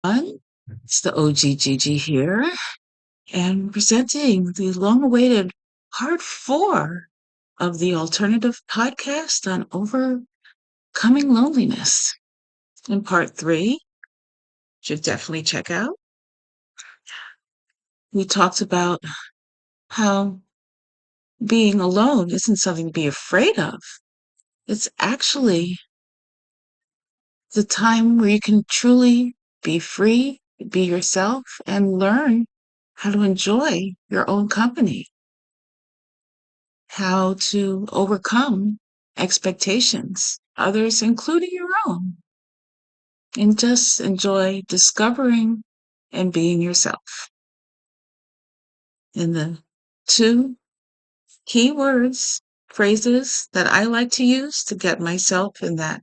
It's the OGGG here, and presenting the long-awaited part 4 of the alternative podcast on overcoming loneliness. In part 3, should definitely check out, we talked about how being alone isn't something to be afraid of. It's actually the time where you can truly be free, be yourself, and learn how to enjoy your own company, how to overcome expectations, others, including your own, and just enjoy discovering and being yourself. And the two key words, phrases that I like to use to get myself in that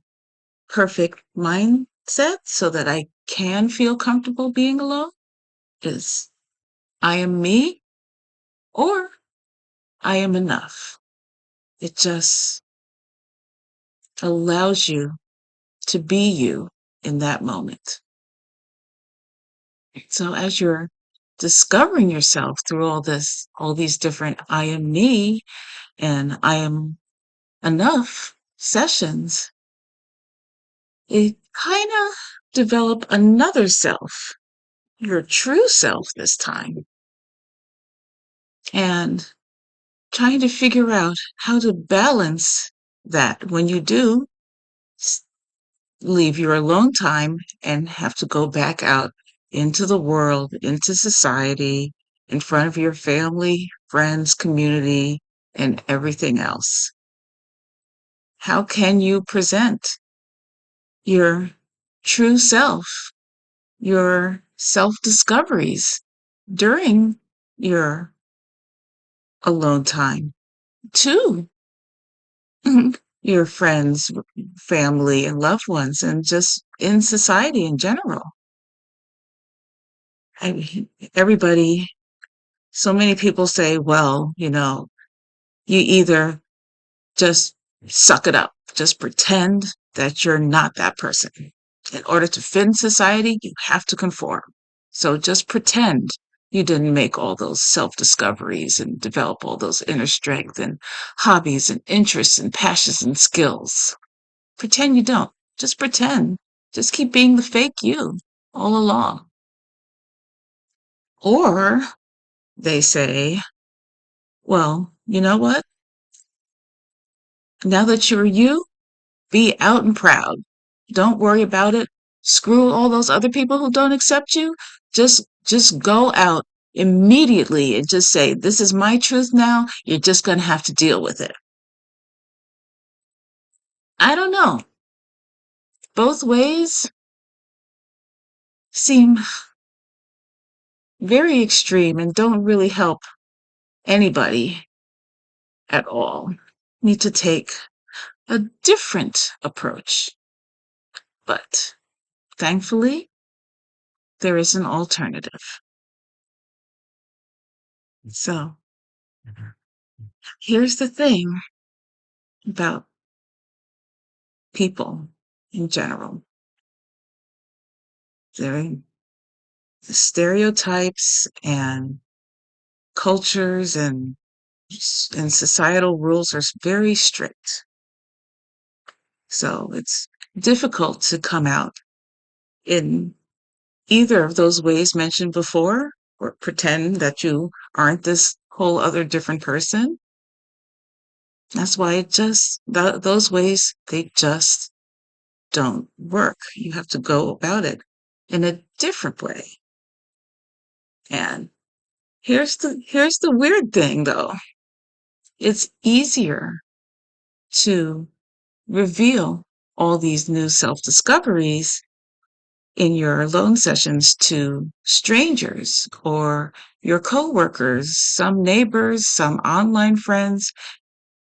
perfect mindset so that I can feel comfortable being alone is I am me or I am enough. It just allows you to be you in that moment. So as you're discovering yourself through all these different I am me and I am enough sessions, it kind of develop another self, your true self this time, and trying to figure out how to balance that when you do leave your alone time and have to go back out into the world, into society, in front of your family, friends, community, and everything else. How can you present your true self, your self discoveries during your alone time to your friends, family, and loved ones, and just in society in general? Everybody, so many people say, well, you either just suck it up, just pretend that you're not that person. In order to fit in society, you have to conform. So just pretend you didn't make all those self discoveries and develop all those inner strength and hobbies and interests and passions and skills. Pretend you don't. Just pretend. Just keep being the fake you all along. Or they say, well, you know what? Now that you're you, be out and proud. Don't worry about it. Screw all those other people who don't accept you. Just go out immediately and just say, this is my truth now. You're just going to have to deal with it. I don't know. Both ways seem very extreme and don't really help anybody at all. Need to take a different approach. But thankfully, there is an alternative. So here's the thing about people in general. The stereotypes and cultures and societal rules are very strict. So it's difficult to come out in either of those ways mentioned before or pretend that you aren't this whole other different person. That's why those ways, they just don't work. You have to go about it in a different way. And here's the weird thing though. It's easier to reveal all these new self-discoveries in your alone sessions to strangers or your coworkers, some neighbors, some online friends,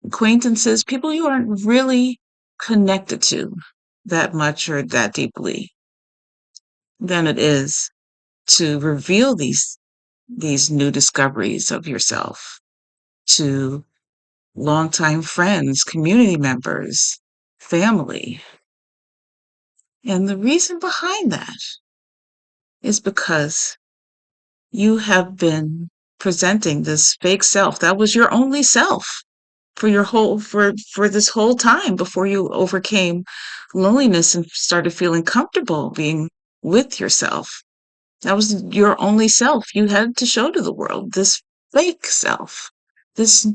acquaintances, people you aren't really connected to that much or that deeply than it is to reveal these new discoveries of yourself to longtime friends, community members, family. And the reason behind that is because you have been presenting this fake self. That was your only self for this whole time before you overcame loneliness and started feeling comfortable being with yourself. That was your only self you had to show to the world, this fake self, this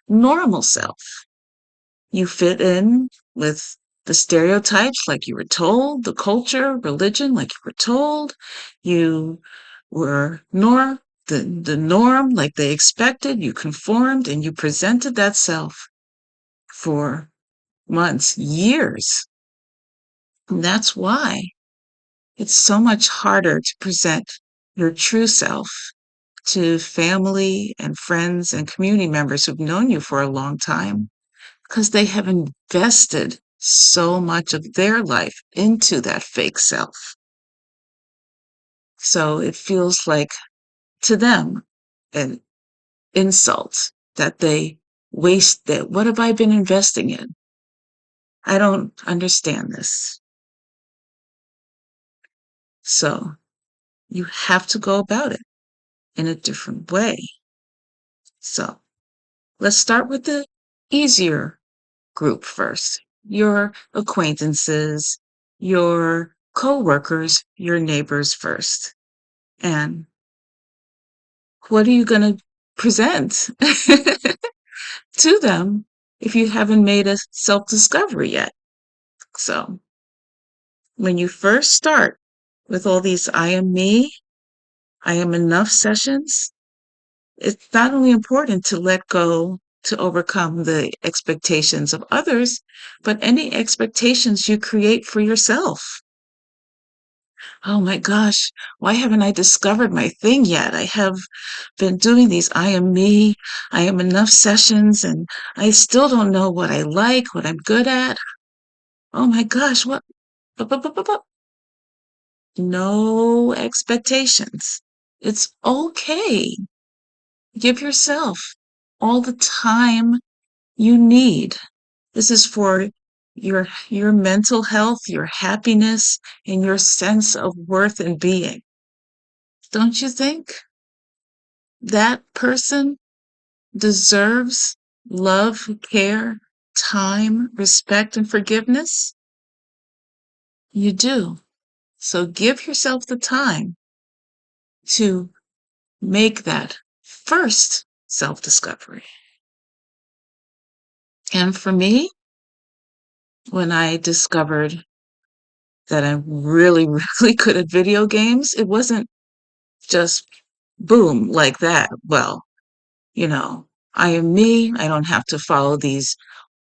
normal self. You fit in with the stereotypes like you were told, the culture, religion like you were told. You were the norm like they expected. You conformed and you presented that self for months, years. And that's why it's so much harder to present your true self to family and friends and community members who've known you for a long time because they have invested so much of their life into that fake self. So it feels like to them an insult that they waste that. What have I been investing in? I don't understand this. So you have to go about it in a different way. So let's start with the easier group first. Your acquaintances, your coworkers, your neighbors first. And what are you going to present to them if you haven't made a self-discovery yet? So when you first start with all these I am me, I am enough sessions, it's not only important to let go to overcome the expectations of others, but any expectations you create for yourself. Oh my gosh, why haven't I discovered my thing yet? I have been doing these I am me, I am enough sessions, and I still don't know what I like, what I'm good at. Oh my gosh, what? bu- bu- bu- bu- bu- No expectations. It's okay. Give yourself all the time you need. This is for your mental health, your happiness, and your sense of worth and being. Don't you think that person deserves love, care, time, respect, and forgiveness? You do. So give yourself the time to make that first self-discovery. And for me, when I discovered that I'm really, really good at video games, it wasn't just boom like that. Well, you know, I am me. I don't have to follow these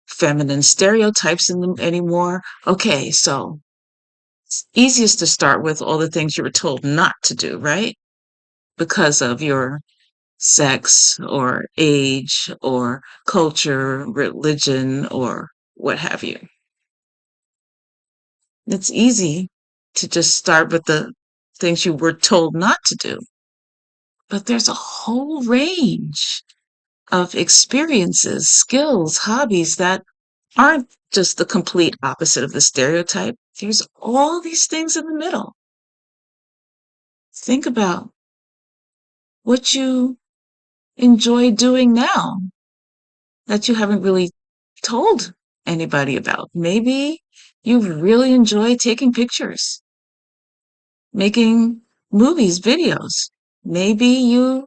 feminine stereotypes anymore. Okay, so it's easiest to start with all the things you were told not to do, right? Because of your sex or age or culture, religion, or what have you. It's easy to just start with the things you were told not to do. But there's a whole range of experiences, skills, hobbies that aren't just the complete opposite of the stereotype. There's all these things in the middle. Think about what you enjoy doing now that you haven't really told anybody about. Maybe you really enjoy taking pictures, making movies, videos. Maybe you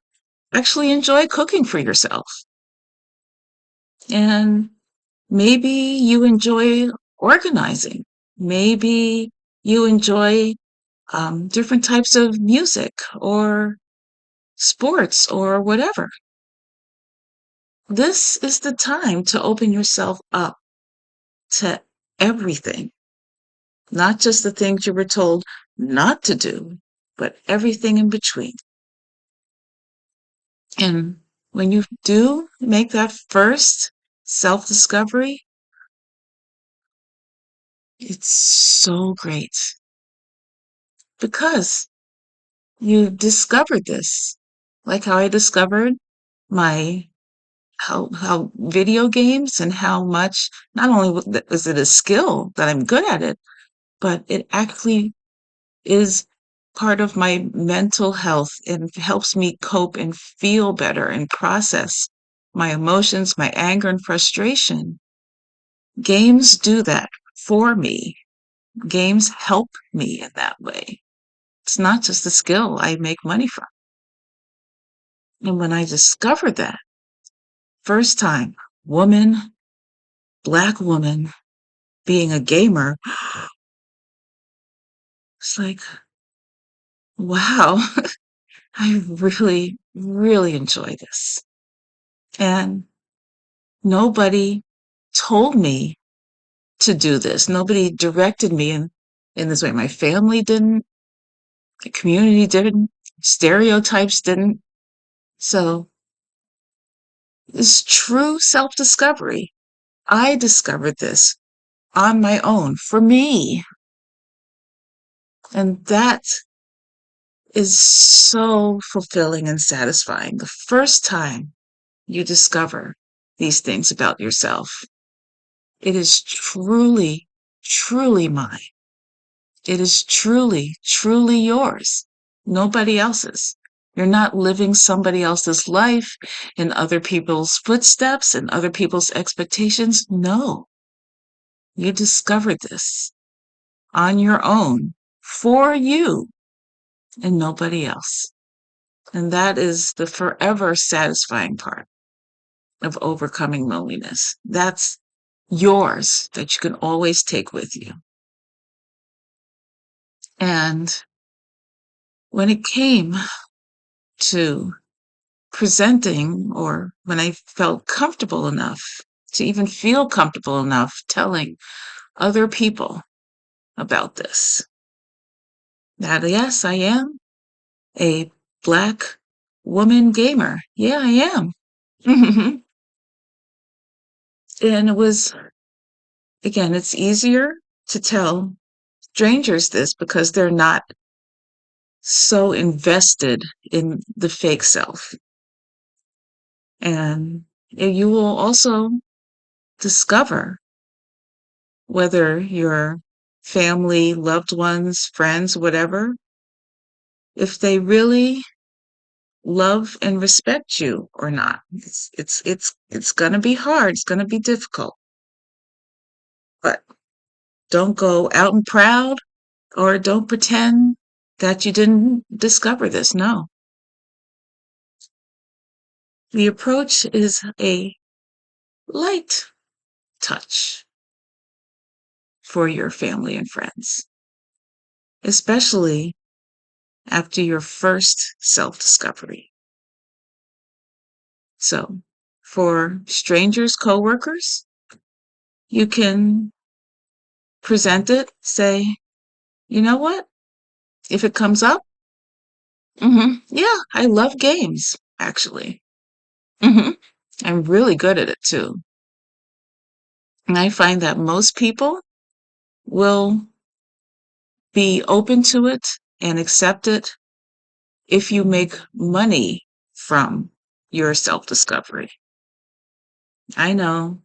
actually enjoy cooking for yourself. And maybe you enjoy organizing. Maybe you enjoy different types of music or sports or whatever. This is the time to open yourself up to everything, not just the things you were told not to do, but everything in between. And when you do make that first self discovery, it's so great because you discovered this. Like how I discovered my how video games and how much not only is it a skill that I'm good at it, but it actually is part of my mental health and helps me cope and feel better and process my emotions, my anger and frustration. Games do that for me. Games help me in that way. It's not just a skill I make money from. And when I discovered that, first time, woman, black woman, being a gamer, it's like, wow, I really, really enjoy this. And nobody told me to do this. Nobody directed me in this way. My family didn't, the community didn't, stereotypes didn't. So this true self-discovery, I discovered this on my own for me. And that is so fulfilling and satisfying. The first time you discover these things about yourself, it is truly, truly mine. It is truly, truly yours. Nobody else's. You're not living somebody else's life in other people's footsteps and other people's expectations. No, you discovered this on your own for you and nobody else. And that is the forever satisfying part of overcoming loneliness. That's yours that you can always take with you. And when it came to presenting, or when I felt comfortable enough to even feel comfortable enough telling other people about this, that yes, I am a black woman gamer. Yeah, I am. And it was, again, it's easier to tell strangers this because they're not so invested in the fake self. And you will also discover whether your family, loved ones, friends, whatever, if they really love and respect you or not. It's gonna be hard. It's gonna be difficult. But don't go out and proud, or don't pretend that you didn't discover this. No. The approach is a light touch for your family and friends, especially after your first self-discovery. So for strangers, coworkers, you can present it, say, you know what? If it comes up, yeah, I love games, actually. hmm I'm really good at it too. And I find that most people will be open to it and accept it if you make money from your self-discovery. I know,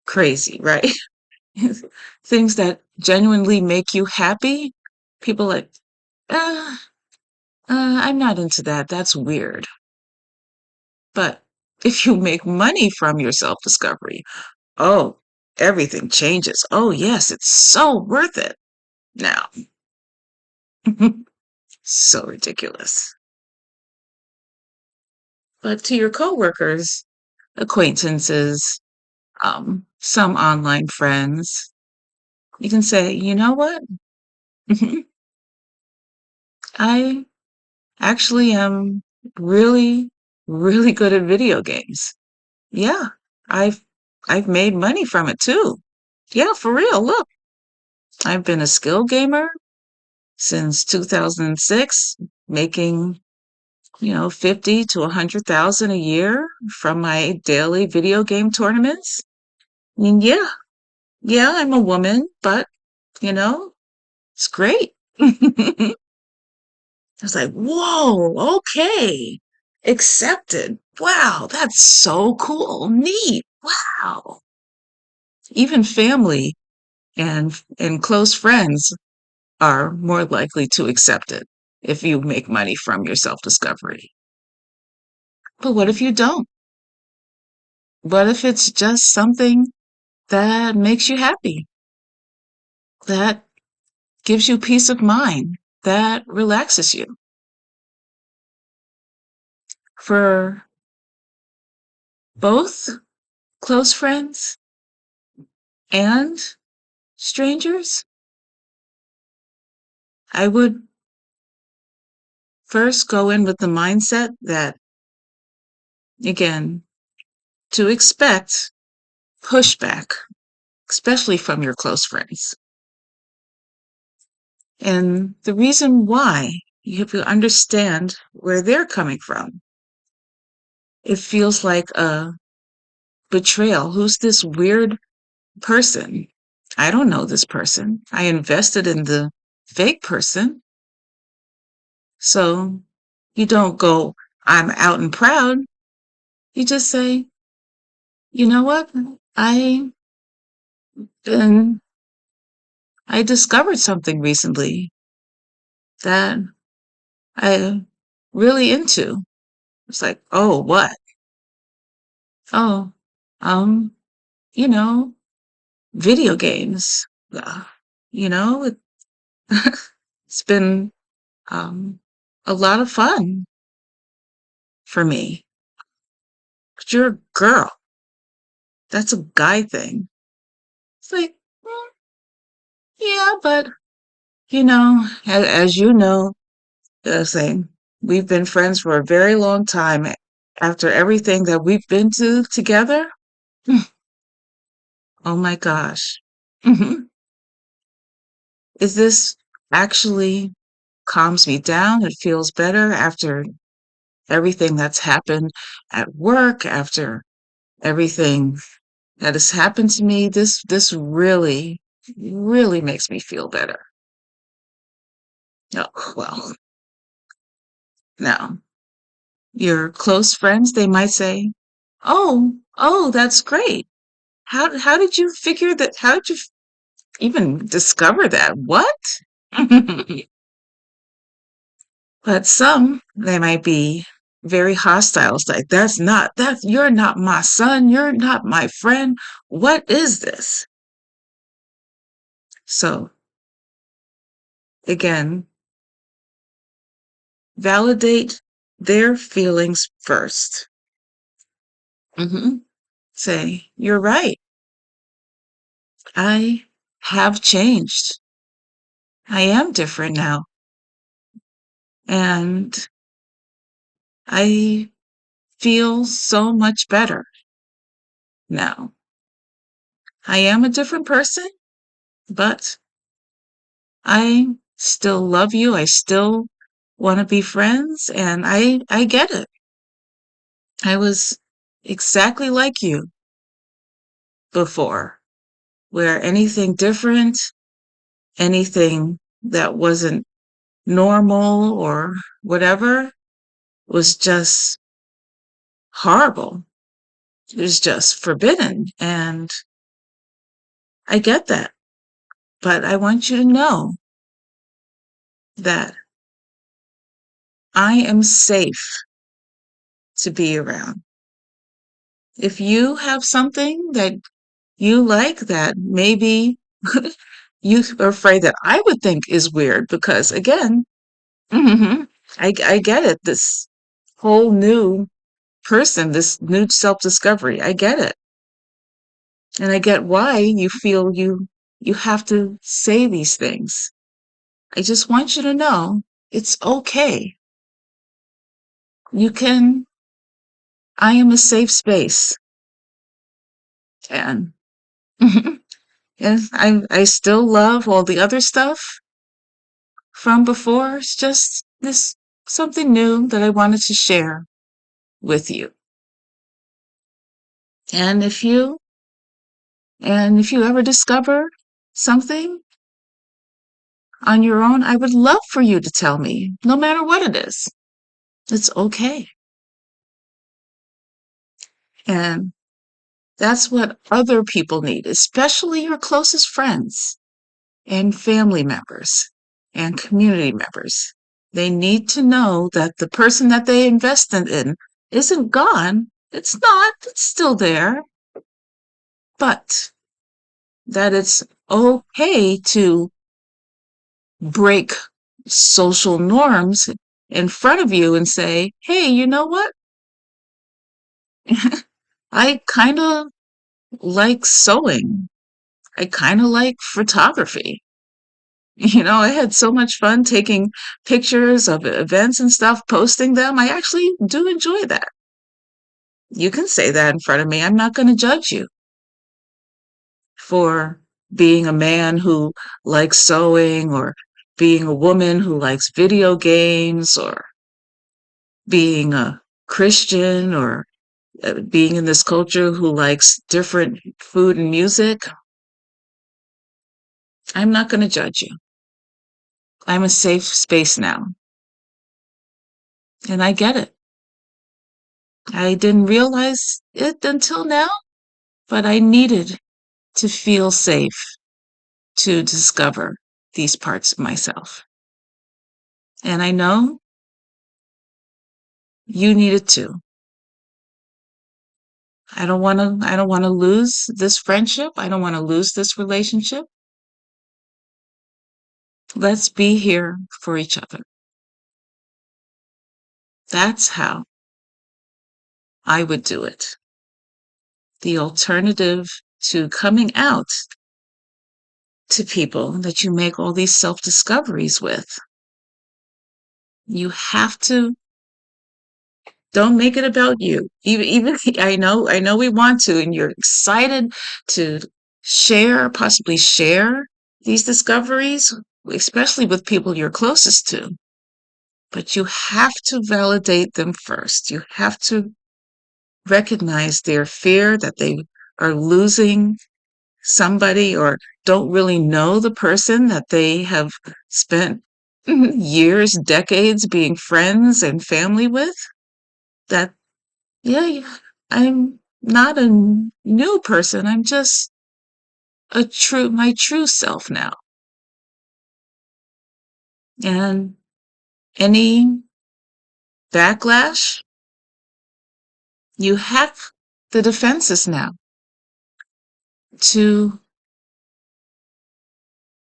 crazy, right? Things that genuinely make you happy, people like, uh, I'm not into that. That's weird. But if you make money from your self-discovery, oh, everything changes. Oh, yes, it's so worth it now. So ridiculous. But to your coworkers, acquaintances, some online friends, you can say, you know what? I actually am really, really good at video games. Yeah, I've I've made money from it too. Yeah, for real. Look, I've been a skill gamer since 2006, making, 50 to 100,000 a year from my daily video game tournaments. And yeah, yeah, I'm a woman, but you know, it's great. I was like, whoa, okay. Accepted. Wow, that's so cool. Neat. Wow. Even family and close friends are more likely to accept it. if you make money from your self-discovery. But what if you don't? What if it's just something that makes you happy, that gives you peace of mind, that relaxes you? For both close friends and strangers, I would first go in with the mindset that, again, to expect pushback, especially from your close friends. And the reason why, you have to understand where they're coming from. It feels like a betrayal. Who's this weird person? I don't know this person. I invested in the fake person. So you don't go, I'm out and proud. You just say, you know what? I been I discovered something recently that I really into. It's like, oh, what? Oh, um, you know, video games. Uh, you know, it, it's been um a lot of fun for me. But you're a girl. That's a guy thing. It's like, yeah, but as you know, saying we've been friends for a very long time. After everything that we've been to together, oh my gosh. Mhm. Is this actually calms me down? It feels better after everything that's happened at work, after everything that has happened to me. This really, really makes me feel better. Oh, well, now your close friends, they might say, oh, that's great. How did you figure that? How did you even discover that? What? But some, they might be very hostile. It's like, you're not my son. You're not my friend. What is this? So again, validate their feelings first. Say, you're right. I have changed. I am different now. And I feel so much better now. I am a different person, but I still love you. I still want to be friends, and I get it. I was exactly like you before, where anything different, anything that wasn't normal or whatever was just horrible. It was just forbidden. And I get that. But I want you to know that I am safe to be around. If you have something that you like that maybe you are afraid that I would think is weird, because again, I get it. This whole new person, this new self-discovery, I get it. And I get why you feel you have to say these things. I just want you to know it's okay. You can, I am a safe space. And yes, I still love all the other stuff from before. It's just this something new that I wanted to share with you. And if you ever discover something on your own, I would love for you to tell me, no matter what it is. It's okay. And that's what other people need, especially your closest friends and family members and community members. They need to know that the person that they invested in isn't gone. It's not. It's still there. But that it's okay to break social norms in front of you and say, hey, you know what? I kind of like sewing. I kind of like photography. I had so much fun taking pictures of events and stuff, posting them. I actually do enjoy that. You can say that in front of me. I'm not going to judge you for being a man who likes sewing, or being a woman who likes video games, or being a Christian, or being in this culture who likes different food and music. I'm not going to judge you. I'm a safe space now, and I get it. I didn't realize it until now, but I needed to feel safe to discover these parts of myself. And I know you need it too. I don't want to lose this friendship. I don't want to lose this relationship. Let's be here for each other. That's how I would do it. The alternative to coming out to people that you make all these self-discoveries with, you have to, don't make it about you. Even I know we want to, and you're excited to possibly share these discoveries, especially with people you're closest to. But you have to validate them first. You have to recognize their fear that they are losing somebody, or don't really know the person that they have spent years, decades being friends and family with. That, yeah, I'm not a new person. I'm just my true self now. And any backlash, you have the defenses now to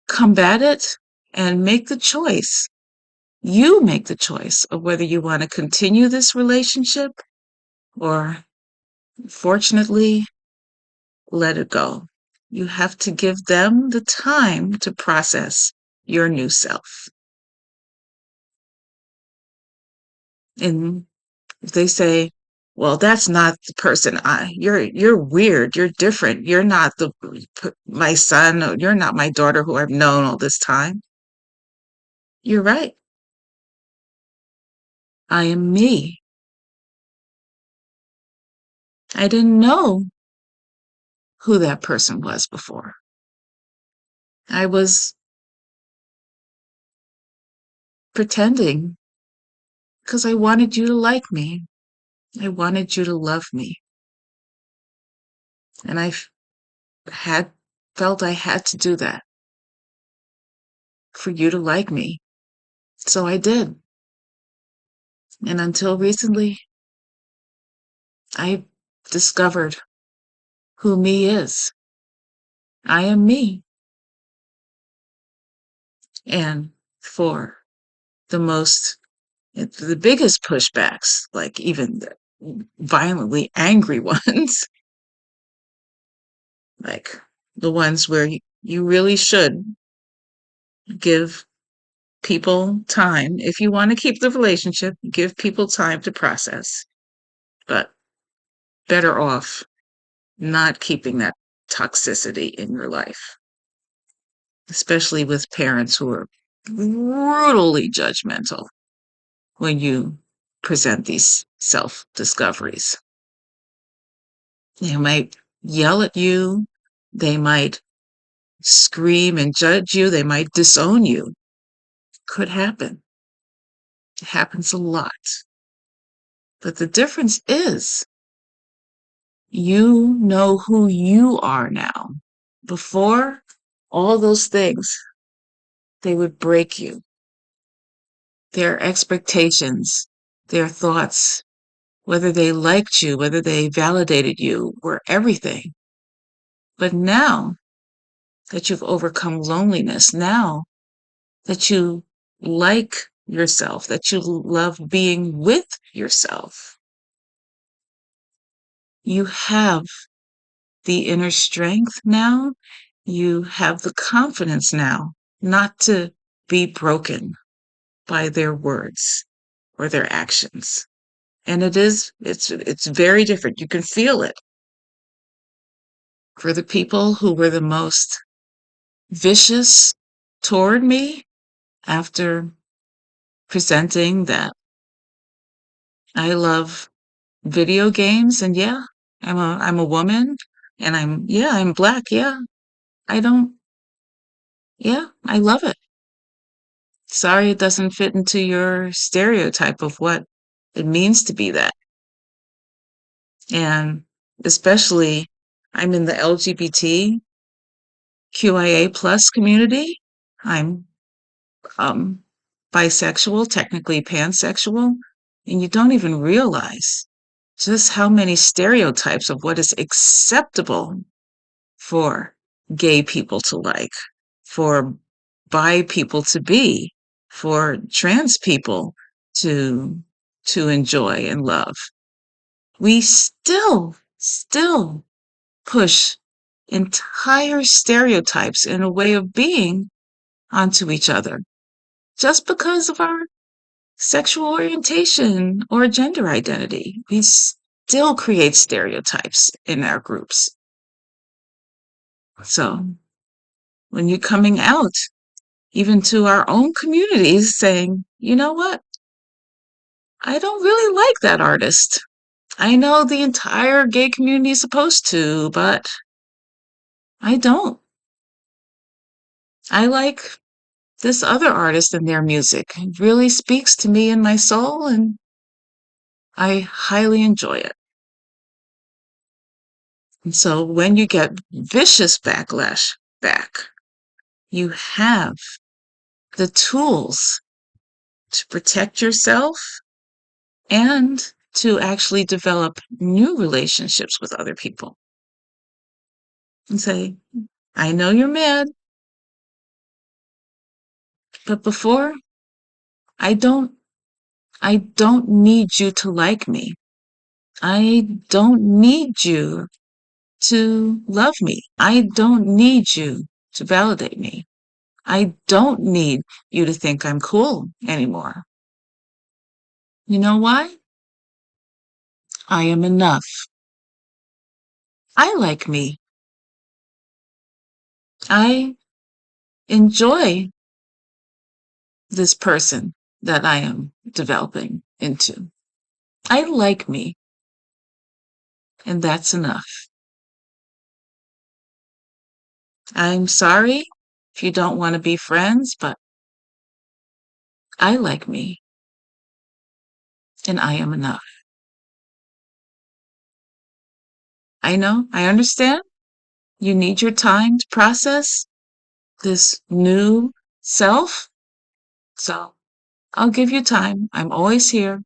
combat it and make the choice. You make the choice of whether you want to continue this relationship, or, fortunately, let it go. You have to give them the time to process your new self. And if they say, well, that's not the person you're weird, you're different, you're not my son, or you're not my daughter who I've known all this time. You're right. I am me. I didn't know who that person was before. I was pretending because I wanted you to like me. I wanted you to love me. And had felt I had to do that for you to like me. So I did. And until recently, I discovered who me is. I am me. And for the biggest pushbacks, like even the violently angry ones, like the ones where you really should give people time. If you want to keep the relationship, give people time to process. But better off not keeping that toxicity in your life, especially with parents who are brutally judgmental when you present these self discoveries. They might yell at you, they might scream and judge you, they might disown you. Could happen. It happens a lot. But the difference is, you know who you are now. Before, all those things, they would break you. their expectations, their thoughts, whether they liked you, whether they validated you, were everything. But now that you've overcome loneliness, now that you like yourself, that you love being with yourself, you have the inner strength now, you have the confidence now not to be broken by their words or their actions. And it's very different. You can feel it. For the people who were the most vicious toward me after presenting that I love video games, and yeah, I'm a woman, and I'm black, yeah. I don't Yeah, I love it. Sorry it doesn't fit into your stereotype of what it means to be that. And especially, I'm in the LGBTQIA plus community. I'm um, bisexual, technically pansexual, and you don't even realize just how many stereotypes of what is acceptable for gay people to like, for bi people to be, for trans people to to enjoy and love. We still push entire stereotypes in a way of being onto each other just because of our sexual orientation or gender identity. We still create stereotypes in our groups. So when you're coming out, even to our own communities, saying, you know what, I don't really like that artist. I know the entire gay community is supposed to, but I don't. I like this other artist and their music. It really speaks to me and my soul, and I highly enjoy it. And so when you get vicious backlash back, you have the tools to protect yourself and to actually develop new relationships with other people and say, I know you're mad, but before I don't I don't need you to like me. I don't need you to love me. I don't need you to validate me. I don't need you to think I'm cool anymore. You know why? I am enough. I like me. I enjoy this person that I am developing into. I like me, and that's enough. I'm sorry if you don't want to be friends, but I like me, and I am enough. I know, I understand. You need your time to process this new self. So I'll give you time. I'm always here.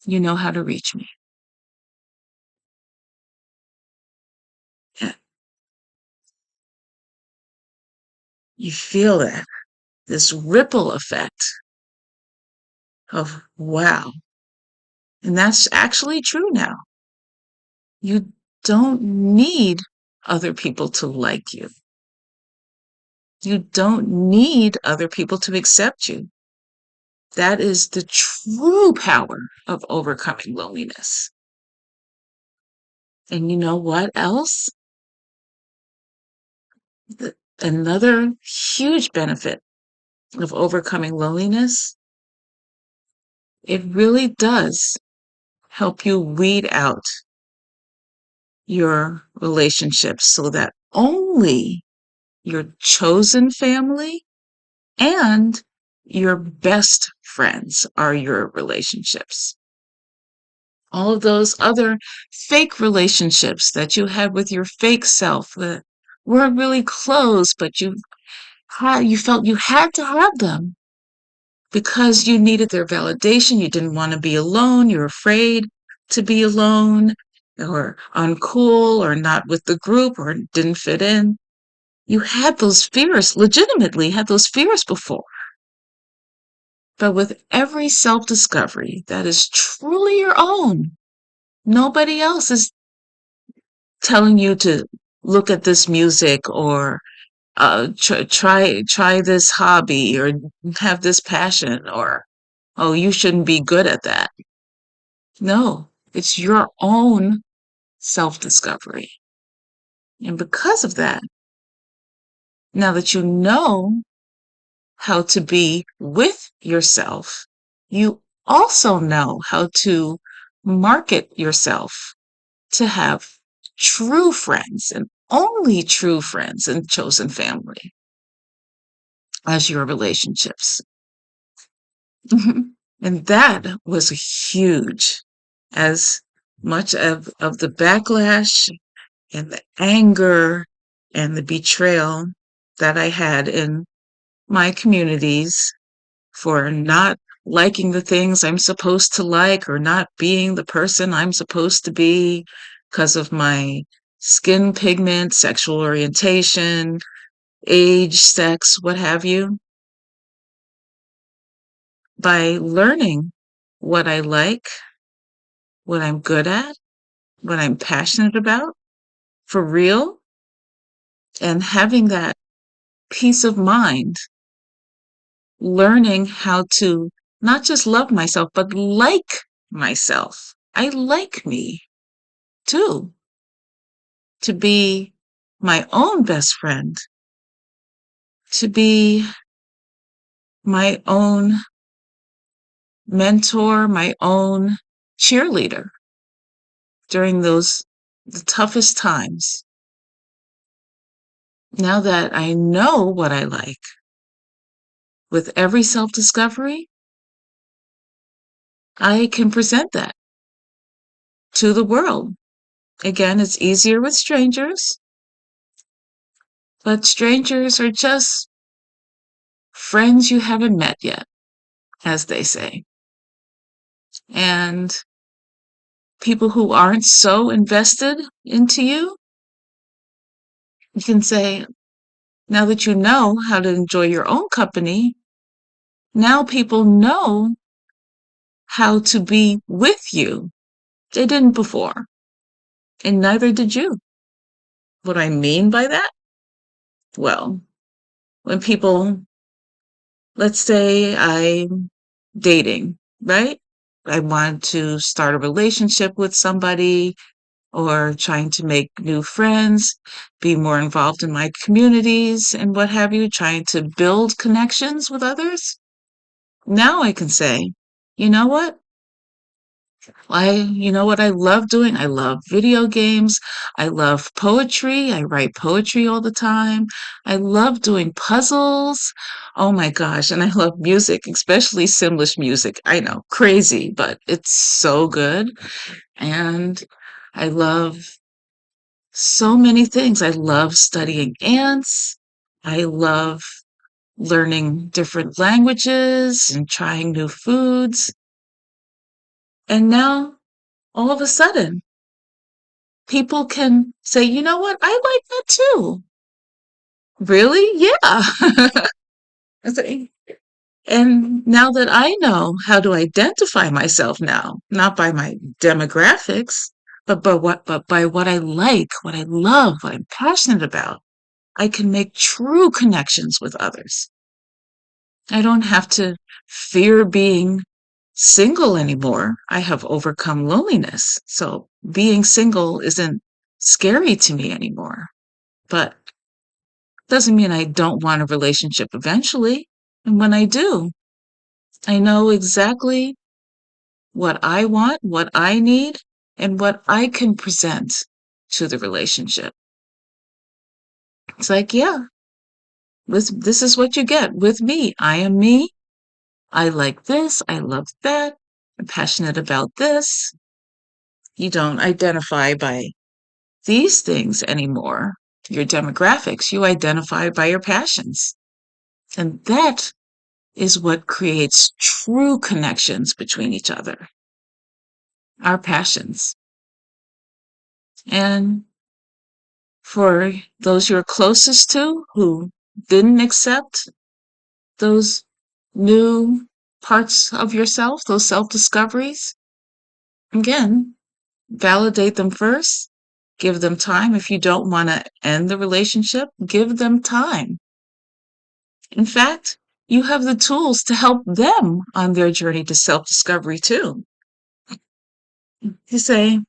You know how to reach me. Yeah. You feel that, this ripple effect of wow. And that's actually true now. You don't need other people to like you. You don't need other people to accept you. That is the true power of overcoming loneliness. And you know what else? Another huge benefit of overcoming loneliness, it really does help you weed out your relationships so that only your chosen family and your best friends are your relationships. All of those other fake relationships that you had with your fake self that weren't really close, but you felt you had to have them. because you needed their validation. You didn't want to be alone. You're afraid to be alone or uncool or not with the group or didn't fit in. You had those fears, legitimately had those fears before. But with every self-discovery that is truly your own, nobody else is telling you to look at this music or try this hobby or have this passion or, oh, you shouldn't be good at that. No, it's your own self-discovery. And because of that, now that you know how to be with yourself, you also know how to market yourself to have true friends and only true friends and chosen family as your relationships. And that was huge, as much of the backlash and the anger and the betrayal that I had in my communities for not liking the things I'm supposed to like or not being the person I'm supposed to be because of my skin pigment, sexual orientation, age, sex, what have you. By learning what I like, what I'm good at, what I'm passionate about for real, and having that peace of mind, learning how to not just love myself, but like myself. I like me too, to be my own best friend, to be my own mentor, my own cheerleader during the toughest times. Now that I know what I like, with every self-discovery, I can present that to the world. Again, it's easier with strangers, but strangers are just friends you haven't met yet, as they say. And people who aren't so invested into you, you can say, now that you know how to enjoy your own company, now people know how to be with you. They didn't before, and neither did you. What I mean by that? Well, when people, let's say I'm dating, right? I want to start a relationship with somebody or trying to make new friends, be more involved in my communities and what have you, trying to build connections with others. Now I can say, you know what? You know what I love doing? I love video games. I love poetry. I write poetry all the time. I love doing puzzles. Oh my gosh. And I love music, especially Simlish music. I know, crazy, but it's so good. And I love so many things. I love studying ants. I love learning different languages and trying new foods. And now, all of a sudden, people can say, you know what? I like that too. Really? Yeah. I say, and now that I know how to identify myself now, not by my demographics, but by what I like, what I love, what I'm passionate about, I can make true connections with others. I don't have to fear being single anymore. I have overcome loneliness. So being single isn't scary to me anymore. But doesn't mean I don't want a relationship eventually. And when I do, I know exactly what I want, what I need, and what I can present to the relationship. It's like, yeah, this is what you get with me. I am me. I like this. I love that. I'm passionate about this. You don't identify by these things anymore, your demographics. You identify by your passions. And that is what creates true connections between each other, our passions. And for those you're closest to who didn't accept those new parts of yourself, those self discoveries, again, validate them first. Give them time. If you don't want to end the relationship, give them time. In fact, you have the tools to help them on their journey to self discovery too. You say,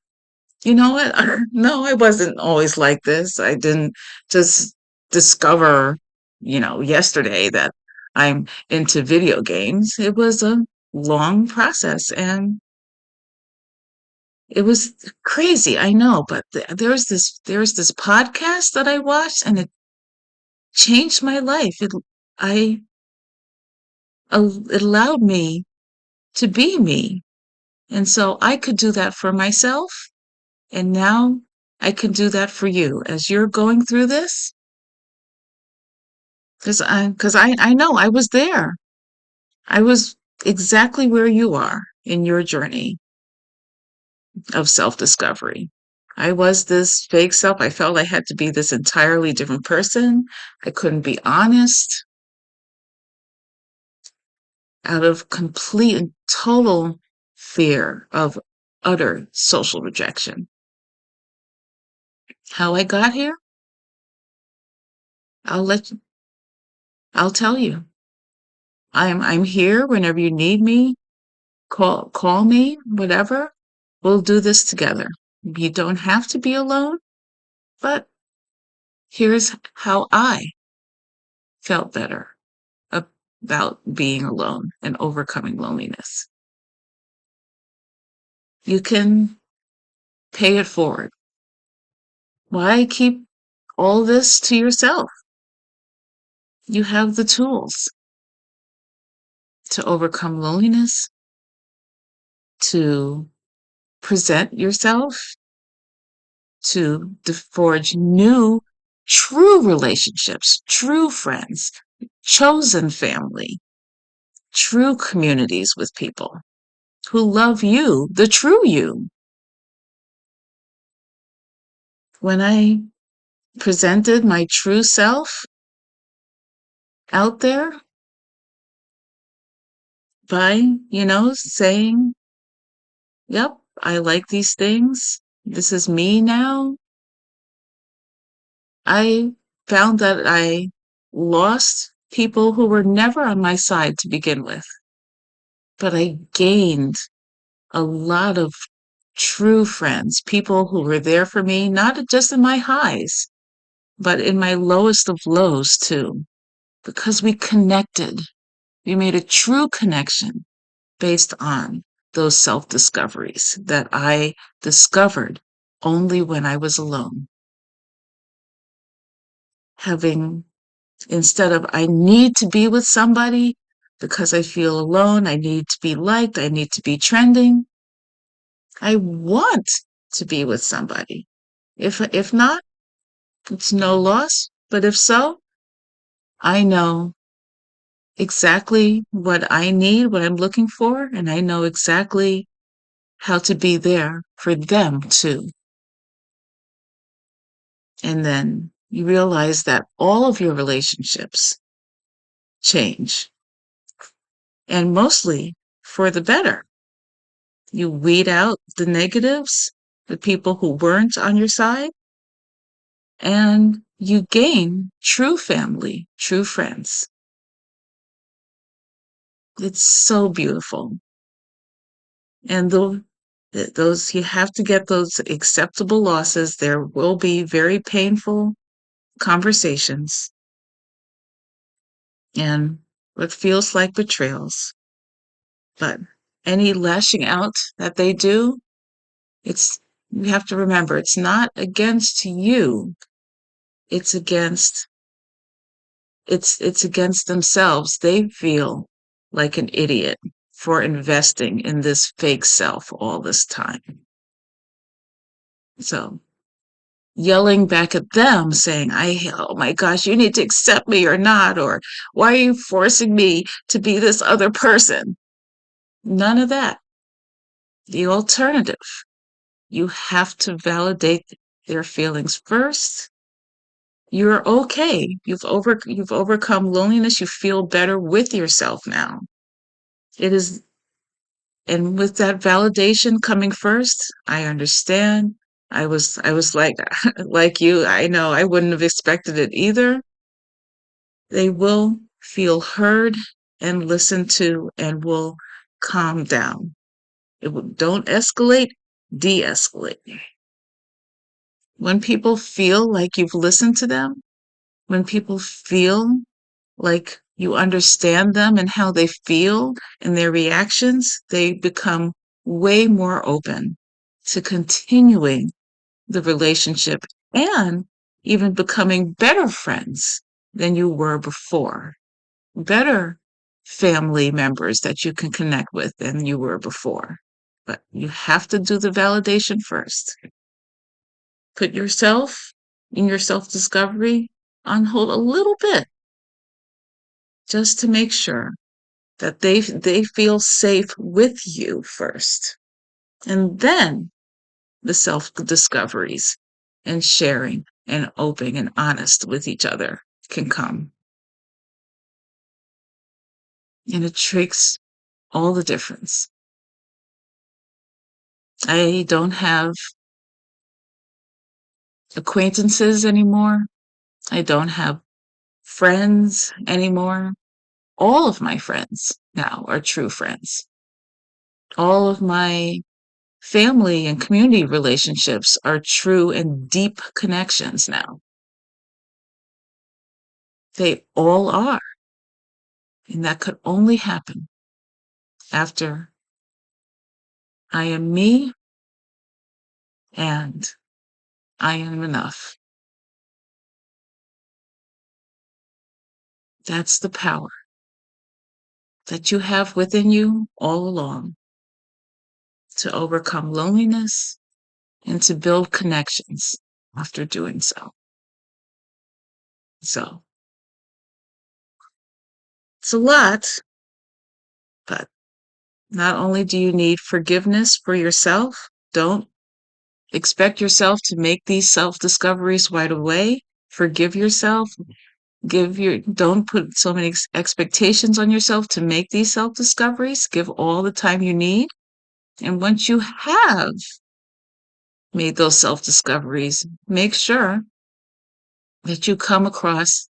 you know what? No, I wasn't always like this. I didn't just discover, yesterday that I'm into video games. It was a long process and it was crazy. I know, but there was this podcast that I watched and it changed my life. I, it allowed me to be me. And so I could do that for myself. And now I can do that for you as you're going through this. Because I know I was there. I was exactly where you are in your journey of self discovery. I was this fake self. I felt I had to be this entirely different person. I couldn't be honest out of complete and total fear of utter social rejection. How I got here? I'll let you, I'll tell you. I'm here whenever you need me. Call me, whatever. We'll do this together. You don't have to be alone, but here's how I felt better about being alone and overcoming loneliness. You can pay it forward. Why keep all this to yourself? You have the tools to overcome loneliness, to present yourself, to forge new, true relationships, true friends, chosen family, true communities with people who love you, the true you. When I presented my true self out there by, saying, yep, I like these things. This is me now. I found that I lost people who were never on my side to begin with, but I gained a lot of true friends, people who were there for me, not just in my highs, but in my lowest of lows too, because we connected. We made a true connection based on those self discoveries that I discovered only when I was alone. Having, instead of, I need to be with somebody because I feel alone, I need to be liked, I need to be trending. I want to be with somebody. If not, it's no loss. But if so, I know exactly what I need, what I'm looking for, and I know exactly how to be there for them too. And then you realize that all of your relationships change, and mostly for the better. You weed out the negatives, the people who weren't on your side, and you gain true family, true friends. It's so beautiful. And those, you have to get those acceptable losses. There will be very painful conversations and what feels like betrayals. But any lashing out that they do, it's, you have to remember, it's not against you. It's against, it's against themselves. They feel like an idiot for investing in this fake self all this time. So yelling back at them saying, oh my gosh, you need to accept me or not, or why are you forcing me to be this other person? None of that. The alternative. You have to validate their feelings first. You're okay. You've overcome loneliness. You feel better with yourself now. It is, and with that validation coming first, I understand. I was like like you, I know I wouldn't have expected it either. They will feel heard and listened to and will calm down. Don't escalate, de-escalate. When people feel like you've listened to them, when people feel like you understand them and how they feel and their reactions, they become way more open to continuing the relationship and even becoming better friends than you were before, better family members that you can connect with than you were before. But you have to do the validation first. Put yourself in your self discovery on hold a little bit just to make sure that they feel safe with you first. And then the self discoveries and sharing and open and honest with each other can come. And it makes all the difference. I don't have acquaintances anymore. I don't have friends anymore. All of my friends now are true friends. All of my family and community relationships are true and deep connections now. They all are. And that could only happen after I am me and I am enough. That's the power that you have within you all along to overcome loneliness and to build connections after doing so. So it's a lot, but not only do you need forgiveness for yourself, don't expect yourself to make these self discoveries right away. Forgive yourself. Don't put so many expectations on yourself to make these self discoveries. Give all the time you need. And once you have made those self discoveries, make sure that you come across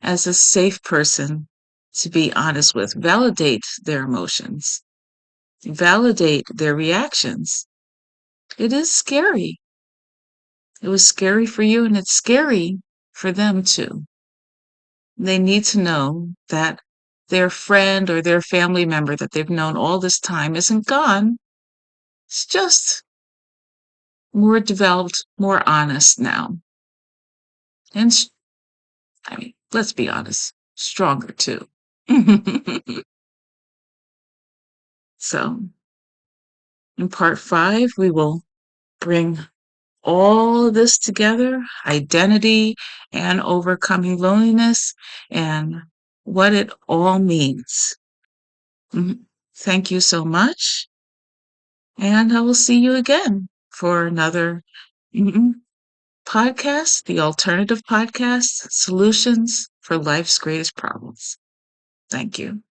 as a safe person to be honest with. Validate their emotions, validate their reactions. It is scary. It was scary for you, and it's scary for them too. They need to know that their friend or their family member that they've known all this time isn't gone. It's just more developed, more honest now. And I mean, let's be honest, stronger too. So, in part 5, we will bring all of this together, identity and overcoming loneliness, and what it all means. Thank you so much. And I will see you again for another podcast, the alternative podcast, Solutions for Life's Greatest Problems. Thank you.